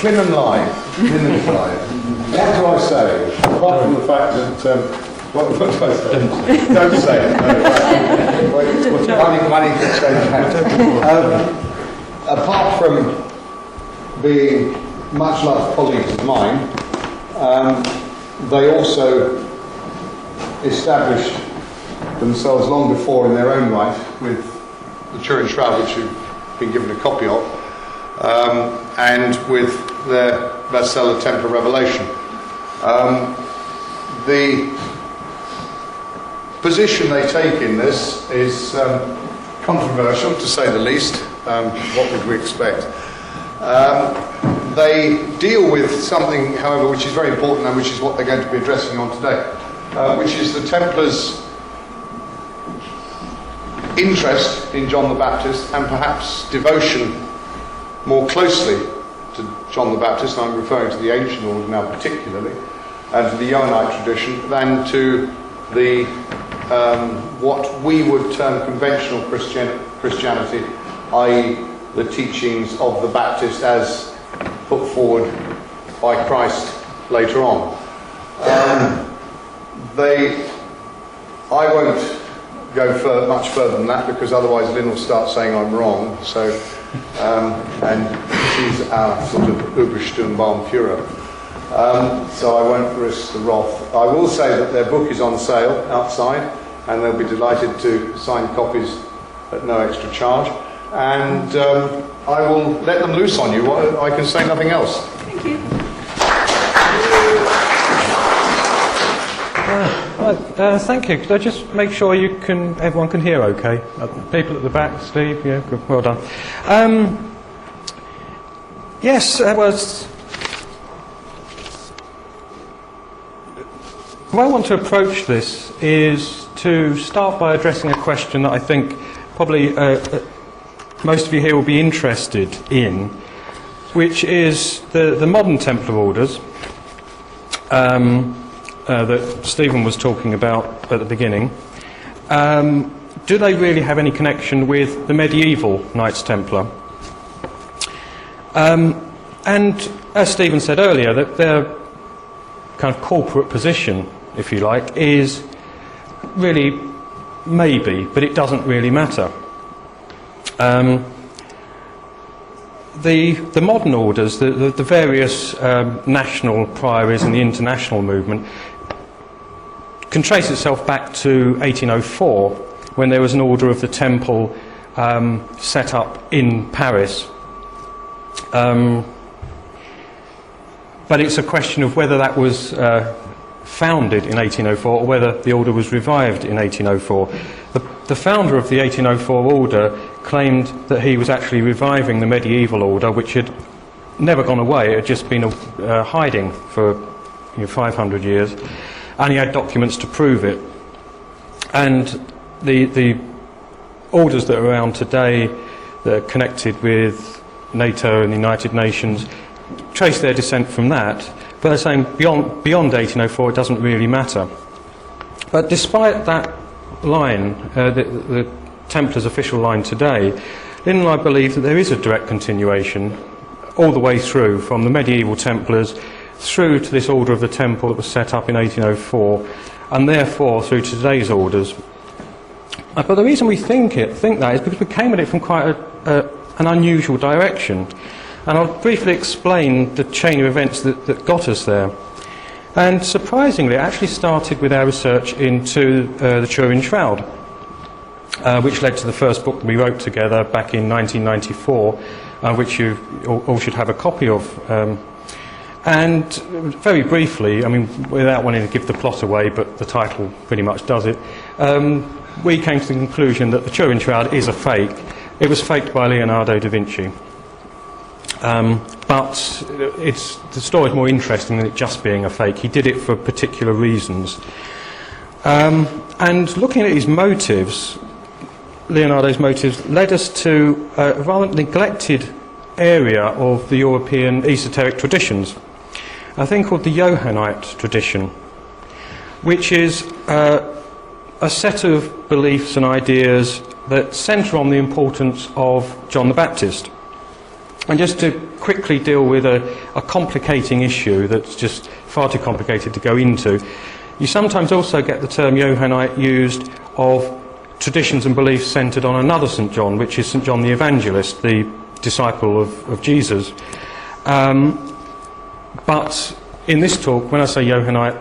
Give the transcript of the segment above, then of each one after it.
Clinham Live. Clinham Live. What do I say? Apart from the fact that, what do I say? Don't say it. No, wait. Money can change hands. Apart from being much loved colleagues of mine, they also established themselves long before in their own right with the Turin Shroud, which you've been given a copy of, and with their bestseller Templar Revelation. The position they take in this is controversial, to say the least. What would we expect? They deal with something, however, which is very important and which is what they're going to be addressing on today, which is the Templars' interest in John the Baptist and perhaps devotion more closely to John the Baptist, and I'm referring to the ancient order now particularly, and to the Johannite tradition, than to the what we would term conventional Christianity, i.e. the teachings of the Baptist as put forward by Christ later on. I won't go much further than that, because otherwise Lynn will start saying I'm wrong. So, and she's our sort of Übersturmbannführer. So I won't risk the wrath. I will say that their book is on sale outside, and they'll be delighted to sign copies at no extra charge. And I will let them loose on you. I can say nothing else. Thank you. Thank you. Could I just make sure everyone can hear okay? People at the back, Steve, yeah, good, well done. Yes, the way I want to approach this is to start by addressing a question that I think probably most of you here will be interested in, which is the modern Templar orders that Stephen was talking about at the beginning. Do they really have any connection with the medieval Knights Templar? And as Stephen said earlier, that their kind of corporate position, if you like, is really maybe, but it doesn't really matter. The modern orders, the various national priories and the international movement, can trace itself back to 1804, when there was an order of the Temple set up in Paris. But it's a question of whether that was founded in 1804 or whether the order was revived in 1804. The founder of the 1804 order claimed that he was actually reviving the medieval order, which had never gone away. It had just been hiding for 500 years, and he had documents to prove it. And the orders that are around today that are connected with NATO and the United Nations trace their descent from that, but they're saying beyond 1804 it doesn't really matter. But despite that line, the Templars' official line today, Lynn and I believe that there is a direct continuation all the way through, from the medieval Templars through to this Order of the Temple that was set up in 1804, and therefore through to today's orders. But the reason we think that is because we came at it from quite an unusual direction. And I'll briefly explain the chain of events that got us there. And surprisingly, it actually started with our research into the Turin Shroud, which led to the first book that we wrote together back in 1994, which you all should have a copy of. And very briefly, I mean, without wanting to give the plot away, but the title pretty much does it, we came to the conclusion that the Turin Shroud is a fake. It was faked by Leonardo da Vinci. But the story is more interesting than it just being a fake. He did it for particular reasons. And looking at his motives, Leonardo's motives, led us to a rather neglected area of the European esoteric traditions, a thing called the Johannite Tradition, which is a set of beliefs and ideas that centre on the importance of John the Baptist. And just to quickly deal with a complicating issue that's just far too complicated to go into, you sometimes also get the term Johannite used of traditions and beliefs centred on another St John, which is St John the Evangelist, the disciple of Jesus. But in this talk, when I say Johannite,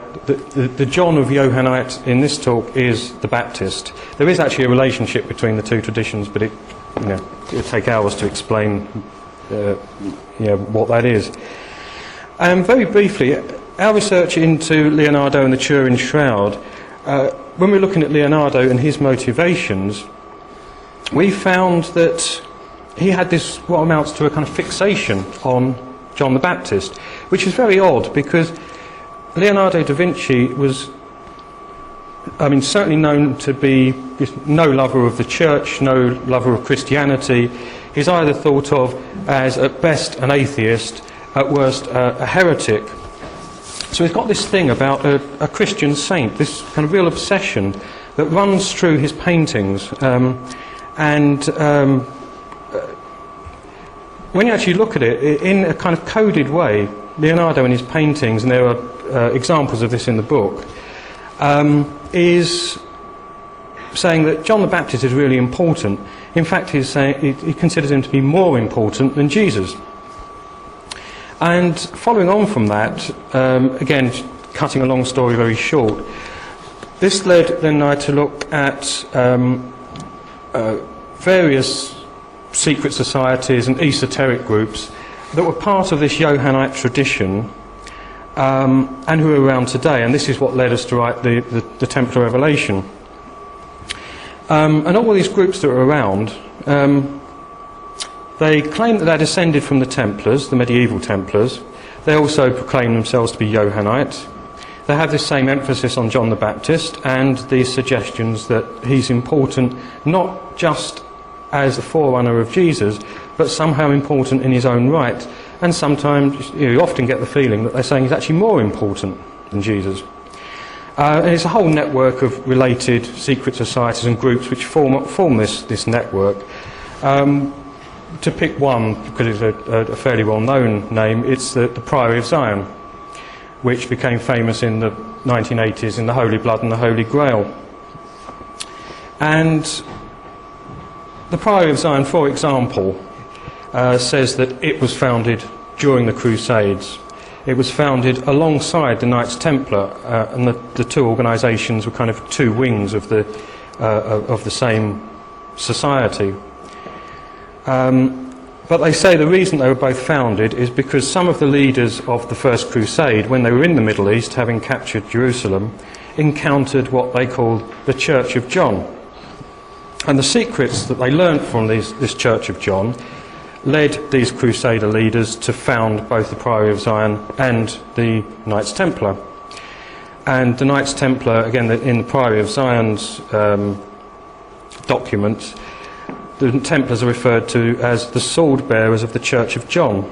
the John of Johannite in this talk is the Baptist. There is actually a relationship between the two traditions, but it would take hours to explain what that is. Very briefly, our research into Leonardo and the Turin Shroud, when we're looking at Leonardo and his motivations, we found that he had this, what amounts to a kind of fixation on John the Baptist, which is very odd because Leonardo da Vinci was, certainly known to be no lover of the church, no lover of Christianity. He's either thought of as, at best, an atheist, at worst, a heretic. So he's got this thing about a Christian saint, this kind of real obsession that runs through his paintings. When you actually look at it, in a kind of coded way, Leonardo in his paintings, and there are examples of this in the book, is saying that John the Baptist is really important. In fact, he's saying he considers him to be more important than Jesus. And following on from that, again, cutting a long story very short, this led then I to look at various secret societies and esoteric groups that were part of this Johannite tradition and who are around today. And this is what led us to write the Templar Revelation. And all these groups that are around, they claim that they're descended from the Templars, the medieval Templars. They also proclaim themselves to be Johannite. They have this same emphasis on John the Baptist and these suggestions that he's important not just as the forerunner of Jesus, but somehow important in his own right. And sometimes you often get the feeling that they're saying he's actually more important than Jesus. And it's a whole network of related secret societies and groups which form this network. To pick one, because it's a fairly well-known name, it's the Priory of Sion, which became famous in the 1980s in the Holy Blood and the Holy Grail. And the Priory of Sion, for example, says that it was founded during the Crusades. It was founded alongside the Knights Templar, and the two organisations were kind of two wings of the same society. But they say the reason they were both founded is because some of the leaders of the First Crusade, when they were in the Middle East, having captured Jerusalem, encountered what they called the Church of John. And the secrets that they learnt from this Church of John led these Crusader leaders to found both the Priory of Sion and the Knights Templar. And the Knights Templar, again, in the Priory of Zion's documents, the Templars are referred to as the sword bearers of the Church of John.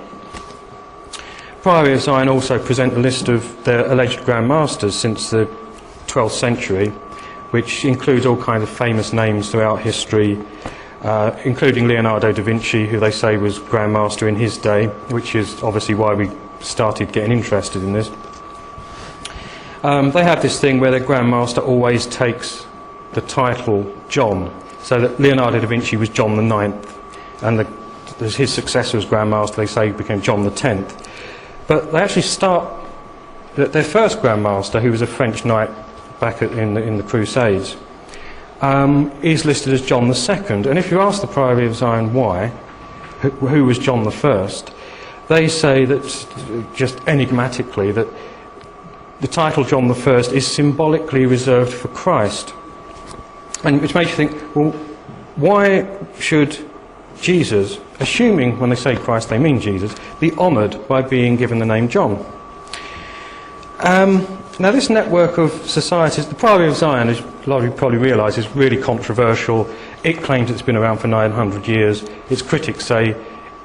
Priory of Sion also present a list of their alleged Grand Masters since the 12th century, which includes all kinds of famous names throughout history, including Leonardo da Vinci, who they say was Grand Master in his day, which is obviously why we started getting interested in this. They have this thing where their Grand Master always takes the title John, so that Leonardo da Vinci was John the 9th, and his successor as Grand Master, they say, became John the 10th. But they actually start, their first Grand Master, who was a French knight back in the Crusades, is listed as John the 2nd. And if you ask the Priory of Sion why, who was John the 1st, they say that, just enigmatically, that the title John the 1st is symbolically reserved for Christ. And which makes you think, well, why should Jesus, assuming when they say Christ they mean Jesus, be honoured by being given the name John? Now this network of societies, the Priory of Sion, as a lot of you probably realise, is really controversial. It claims it's been around for 900 years. Its critics say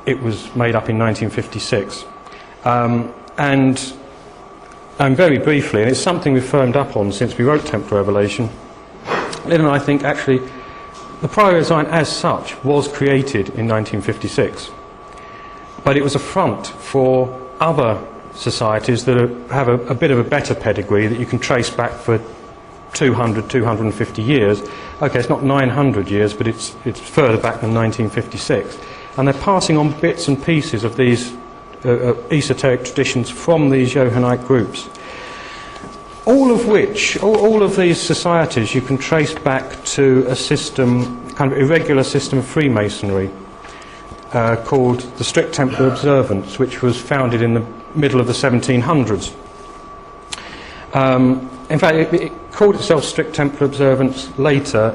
it was made up in 1956. And very briefly, and it's something we've firmed up on since we wrote Templar Revelation, Lynn and I think actually the Priory of Sion as such was created in 1956. but it was a front for other societies that have a bit of a better pedigree that you can trace back for 200, 250 years. Okay, it's not 900 years, but it's further back than 1956. And they're passing on bits and pieces of these esoteric traditions from these Johannite groups. All of these societies you can trace back to a system, kind of irregular system of Freemasonry called the Strict Templar Observance, which was founded in the middle of the 1700s. In fact, it called itself Strict Templar Observance later.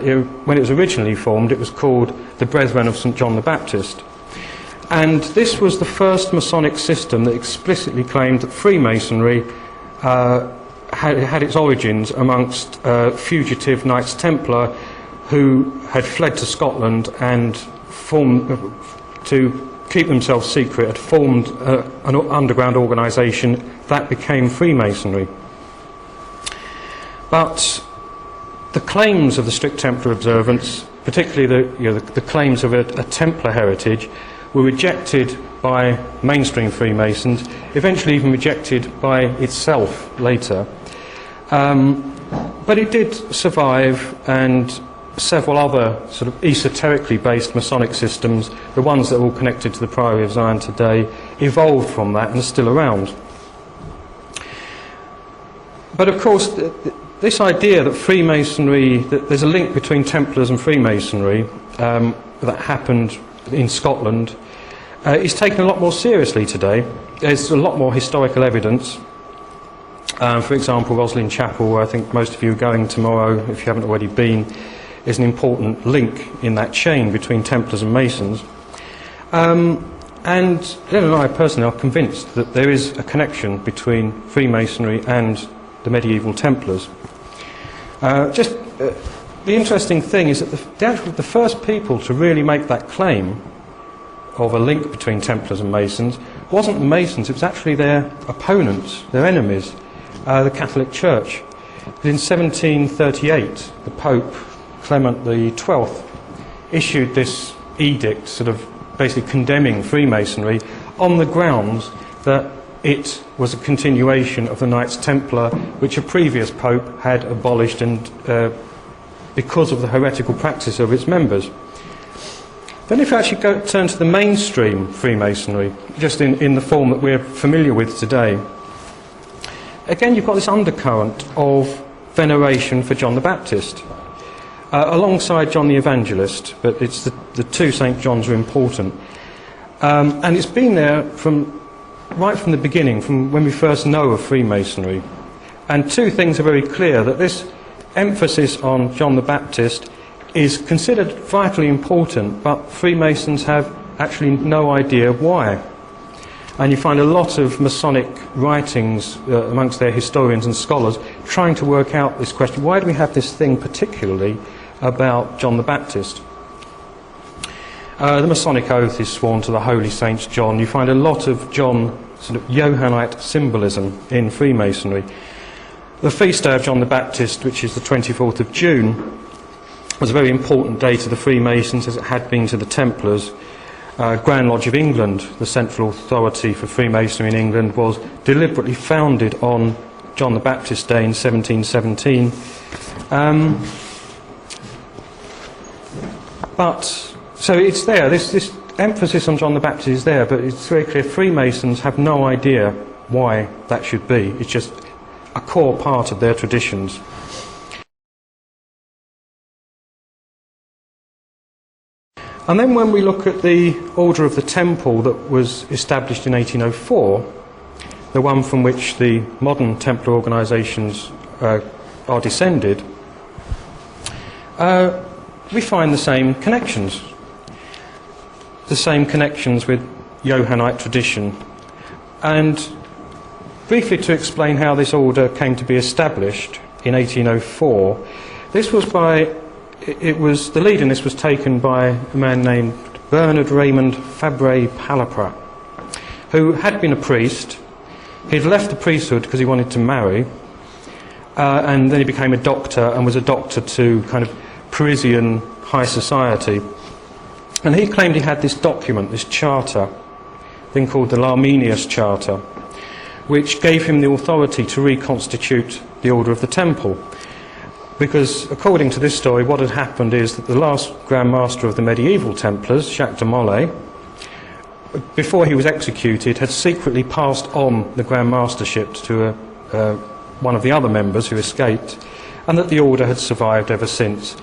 When it was originally formed, it was called the Brethren of St. John the Baptist. And this was the first Masonic system that explicitly claimed that Freemasonry had its origins amongst fugitive Knights Templar who had fled to Scotland and to keep themselves secret, had formed an underground organisation that became Freemasonry. But the claims of the Strict Templar Observance, particularly the claims of a Templar heritage, were rejected by mainstream Freemasons, eventually even rejected by itself later. But it did survive, and several other sort of esoterically based Masonic systems, the ones that are all connected to the Priory of Sion today, evolved from that and are still around. But of course, this idea that Freemasonry, that there's a link between Templars and Freemasonry that happened in Scotland, is taken a lot more seriously today. There's a lot more historical evidence. For example, Roslin Chapel, where I think most of you are going tomorrow, if you haven't already been, is an important link in that chain between Templars and Masons. And Len and I personally are convinced that there is a connection between Freemasonry and the medieval Templars. The interesting thing is that the first people to really make that claim of a link between Templars and Masons wasn't the Masons, it was actually their opponents, their enemies, the Catholic Church. In 1738, the Pope, Clement XII, issued this edict sort of basically condemning Freemasonry on the grounds that it was a continuation of the Knights Templar, which a previous Pope had abolished, and because of the heretical practice of its members. Then if you actually turn to the mainstream Freemasonry, just in the form that we're familiar with today, again you've got this undercurrent of veneration for John the Baptist, alongside John the Evangelist, but it's the two St. Johns are important. And it's been there right from the beginning, from when we first know of Freemasonry. And two things are very clear, that this emphasis on John the Baptist is considered vitally important, but Freemasons have actually no idea why. And you find a lot of Masonic writings amongst their historians and scholars trying to work out this question, why do we have this thing particularly about John the Baptist? The Masonic oath is sworn to the Holy Saint John. You find a lot of John, sort of Johannite symbolism in Freemasonry. The feast day of John the Baptist, which is the 24th of June, was a very important day to the Freemasons, as it had been to the Templars. Grand Lodge of England, the central authority for Freemasonry in England, was deliberately founded on John the Baptist Day in 1717. So it's there, this emphasis on John the Baptist is there, but it's very clear Freemasons have no idea why that should be. It's just a core part of their traditions. And then when we look at the Order of the Temple that was established in 1804, the one from which the modern Templar organisations are descended, we find the same connections. The same connections with Johannite tradition. And briefly to explain how this order came to be established in 1804, the lead in this was taken by a man named Bernard Raymond Fabre Palaprat, who had been a priest. He'd left the priesthood because he wanted to marry, and then he became a doctor and was a doctor to kind of Parisian high society. And he claimed he had this document, this charter, thing called the Larminius Charter, which gave him the authority to reconstitute the Order of the Temple. Because, according to this story, what had happened is that the last Grand Master of the medieval Templars, Jacques de Molay, before he was executed, had secretly passed on the Grand Mastership to one of the other members who escaped, and that the order had survived ever since.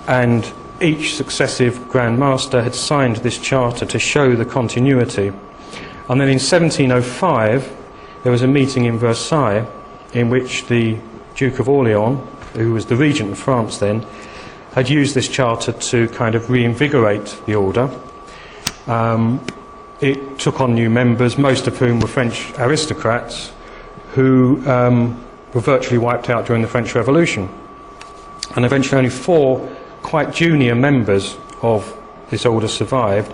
And each successive Grand Master had signed this charter to show the continuity. And then in 1705, there was a meeting in Versailles in which the Duke of Orleans, who was the regent of France then, had used this charter to kind of reinvigorate the order. It took on new members, most of whom were French aristocrats who were virtually wiped out during the French Revolution. And eventually only 4 quite junior members of this order survived,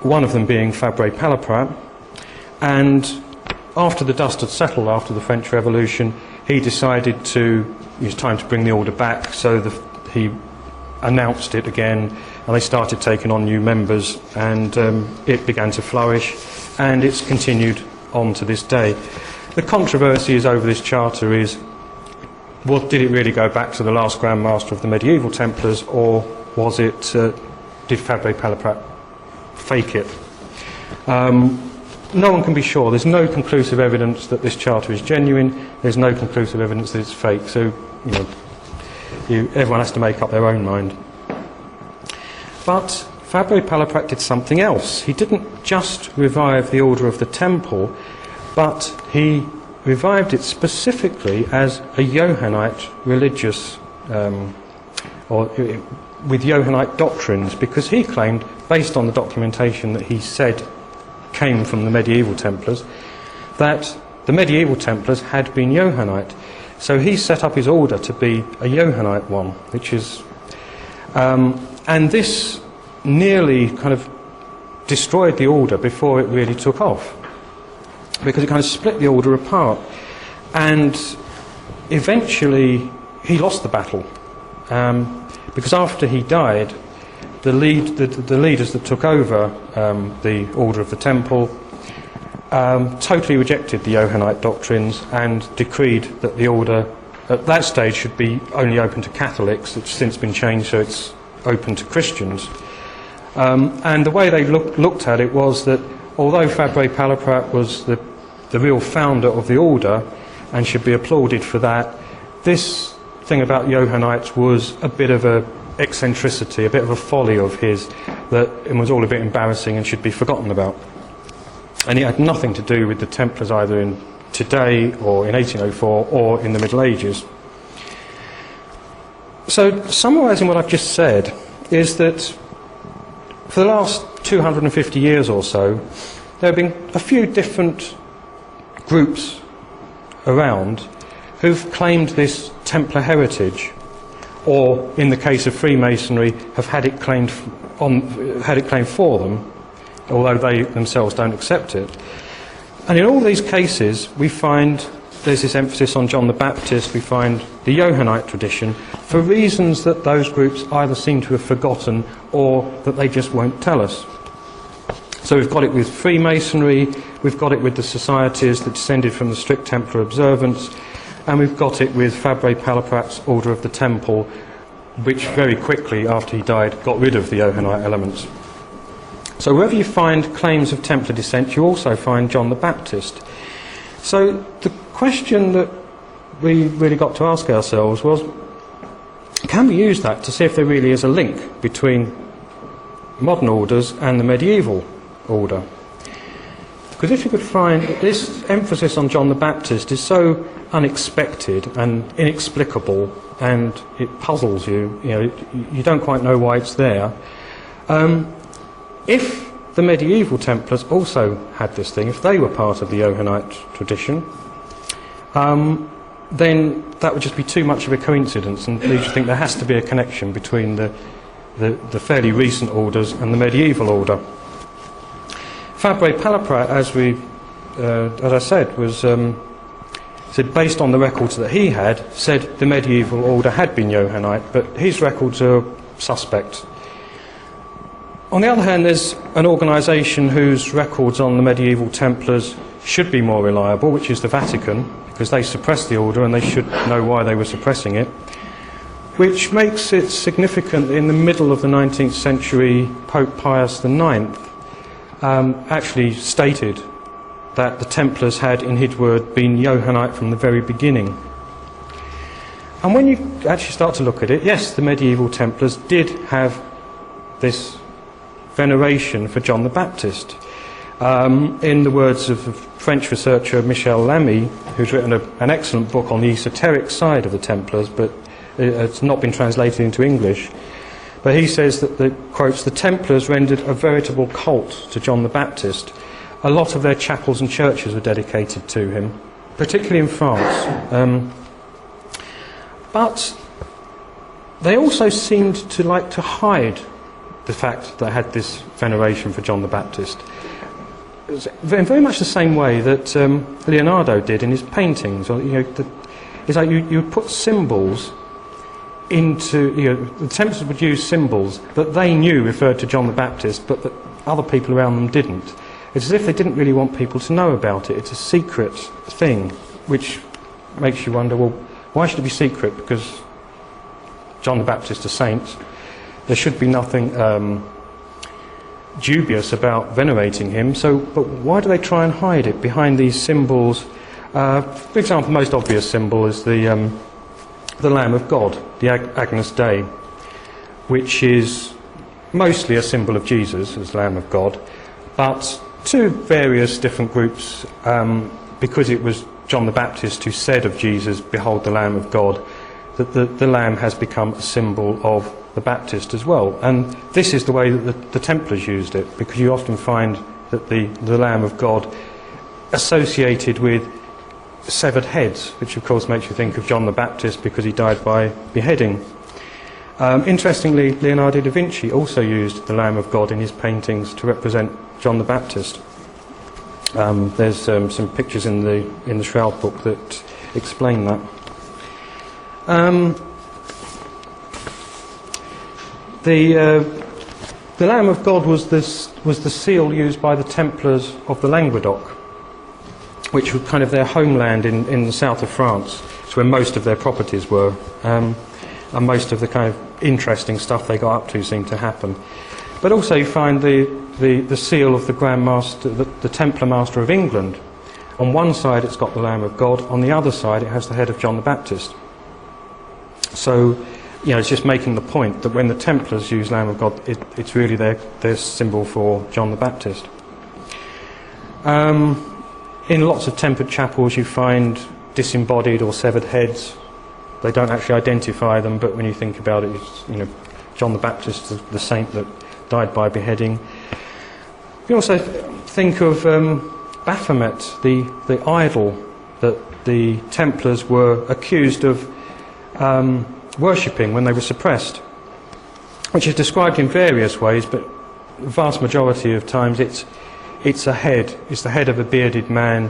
one of them being Fabre Palaprat. And after the dust had settled after the French Revolution, he decided it was time to bring the order back, so he announced it again, and they started taking on new members, and it began to flourish, and it's continued on to this day. The controversy is over this charter is, did it really go back to the last Grand Master of the medieval Templars, or was it, did Fabre Palaprat fake it? No one can be sure. There's no conclusive evidence that this charter is genuine. There's no conclusive evidence that it's fake. So, everyone has to make up their own mind. But Fabre Palaprat did something else. He didn't just revive the Order of the Temple, but he revived it specifically as a Johannite religious, or with Johannite doctrines, because he claimed, based on the documentation that he said came from the medieval Templars, that the medieval Templars had been Johannite. So he set up his order to be a Johannite one, which is... and this nearly kind of destroyed the order before it really took off, because it kind of split the order apart. And eventually he lost the battle, because after he died, the leaders that took over the Order of the Temple totally rejected the Johannite doctrines and decreed that the order at that stage should be only open to Catholics. It's since been changed so it's open to Christians. And the way they looked at it was that although Fabre Palaprat was the real founder of the order and should be applauded for that, this thing about Johannites was a bit of a eccentricity, a bit of a folly of his, that it was all a bit embarrassing and should be forgotten about. And it had nothing to do with the Templars either in today or in 1804 or in the Middle Ages. So summarising what I've just said is that for the last 250 years or so, there have been a few different groups around who've claimed this Templar heritage, or in the case of Freemasonry, have had it claimed for them, although they themselves don't accept it. And in all these cases, we find there's this emphasis on John the Baptist, we find the Johannite tradition, for reasons that those groups either seem to have forgotten or that they just won't tell us. So we've got it with Freemasonry, we've got it with the societies that descended from the strict Templar observance, and we've got it with Fabre Palaprat's Order of the Temple, which very quickly, after he died, got rid of the Johannite elements. So wherever you find claims of Templar descent, you also find John the Baptist. So the question that we really got to ask ourselves was, can we use that to see if there really is a link between modern orders and the medieval order? Because if you could find this emphasis on John the Baptist is so unexpected and inexplicable, and it puzzles you, you don't quite know why it's there. If the medieval Templars also had this thing, if they were part of the Johannite tradition, then that would just be too much of a coincidence and leads you to think there has to be a connection between the fairly recent orders and the medieval order. Fabre Palaprat, as I said, was said based on the records that he had, said the medieval order had been Johannite, but his records are suspect. On the other hand, there's an organisation whose records on the medieval Templars should be more reliable, which is the Vatican, because they suppressed the order and they should know why they were suppressing it, which makes it significant. In the middle of the 19th century, Pope Pius IX actually stated that the Templars had, in his word, been Johannite from the very beginning. And when you actually start to look at it, yes, the medieval Templars did have this veneration for John the Baptist. In the words of the French researcher Michel Lamy, who's written an excellent book on the esoteric side of the Templars, but it's not been translated into English. But he says that, quotes, the Templars rendered a veritable cult to John the Baptist. A lot of their chapels and churches were dedicated to him, particularly in France. But they also seemed to like to hide the fact that they had this veneration for John the Baptist. It was very much the same way that Leonardo did in his paintings. It's like you would put symbols into, the Templars would use symbols that they knew referred to John the Baptist, but that other people around them didn't. It's as if they didn't really want people to know about it. It's a secret thing, which makes you wonder, well, why should it be secret? Because John the Baptist, a saint, there should be nothing dubious about venerating him. But why do they try and hide it behind these symbols? For example, the most obvious symbol is the Lamb of God, the Agnus Dei, which is mostly a symbol of Jesus as Lamb of God, but to various different groups, because it was John the Baptist who said of Jesus, "Behold the Lamb of God," that the Lamb has become a symbol of the Baptist as well. And this is the way that the Templars used it, because you often find that the Lamb of God associated with severed heads, which of course makes you think of John the Baptist because he died by beheading. Interestingly, Leonardo da Vinci also used the Lamb of God in his paintings to represent John the Baptist. There's some pictures in the Shroud book that explain that. The Lamb of God was the seal used by the Templars of the Languedoc, which was kind of their homeland in the south of France. It's where most of their properties were, and most of the kind of interesting stuff they got up to seemed to happen. But also you find the seal of the Grand Master, the Templar Master of England. On one side it's got the Lamb of God, on the other side it has the head of John the Baptist. So, it's just making the point that when the Templars use Lamb of God, it's really their symbol for John the Baptist. In lots of tempered chapels you find disembodied or severed heads. They don't actually identify them, but when you think about it, John the Baptist, the saint that died by beheading. You also think of Baphomet, the idol that the Templars were accused of worshipping when they were suppressed, which is described in various ways, but the vast majority of times it's a head. It's the head of a bearded man.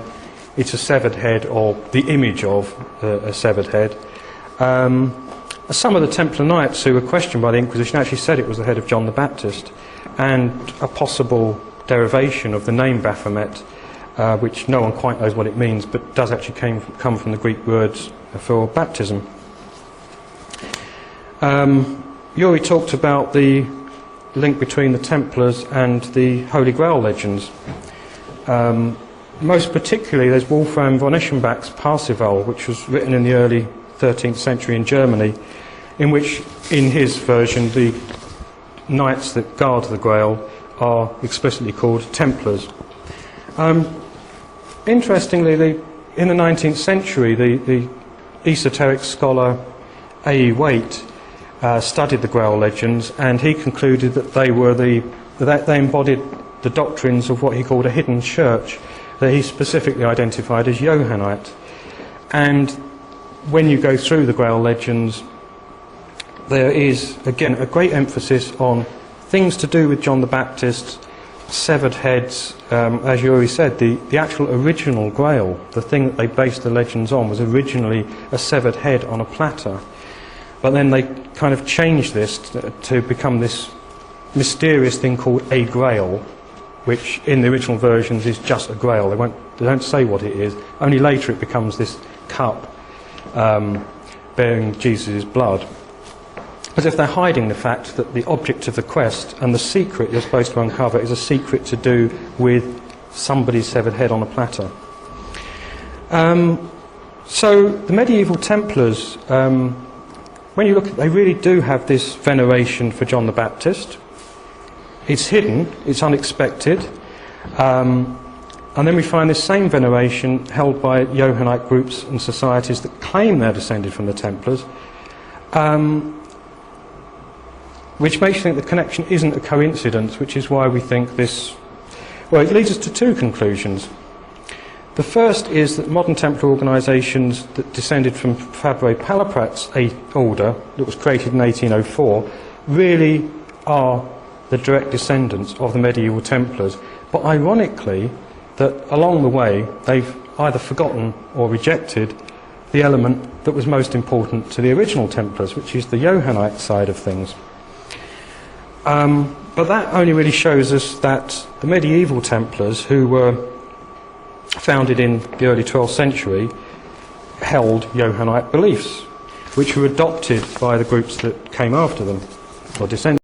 It's a severed head, or the image of a severed head. Some of the Templar Knights who were questioned by the Inquisition actually said it was the head of John the Baptist, and a possible derivation of the name Baphomet, which no one quite knows what it means, but does actually come from the Greek words for baptism. Yuri talked about the link between the Templars and the Holy Grail legends. Most particularly, there's Wolfram von Eschenbach's Parzival, which was written in the early 13th century in Germany, in which, in his version, the knights that guard the Grail are explicitly called Templars. Interestingly, in the 19th century, the esoteric scholar A.E. Waite studied the Grail legends, and he concluded that they embodied the doctrines of what he called a hidden church, that he specifically identified as Johannite. And when you go through the Grail legends, there is, again, a great emphasis on things to do with John the Baptist, severed heads. As you already said, the actual original Grail, the thing that they based the legends on, was originally a severed head on a platter. But then they kind of changed this to become this mysterious thing called a grail, which in the original versions is just a grail. They don't say what it is. Only later it becomes this cup bearing Jesus' blood. As if they're hiding the fact that the object of the quest and the secret you're supposed to uncover is a secret to do with somebody's severed head on a platter. So the medieval Templars, when you look at, they really do have this veneration for John the Baptist. It's hidden, it's unexpected, and then we find this same veneration held by Johannite groups and societies that claim they're descended from the Templars, which makes you think the connection isn't a coincidence, which is why we think this... Well, it leads us to two conclusions. The first is that modern Templar organisations that descended from Fabre Palaprat's order that was created in 1804 really are the direct descendants of the medieval Templars, but ironically that along the way they've either forgotten or rejected the element that was most important to the original Templars, which is the Johannite side of things. But that only really shows us that the medieval Templars, who were founded in the early 12th century, held Johannite beliefs, which were adopted by the groups that came after them, or descended.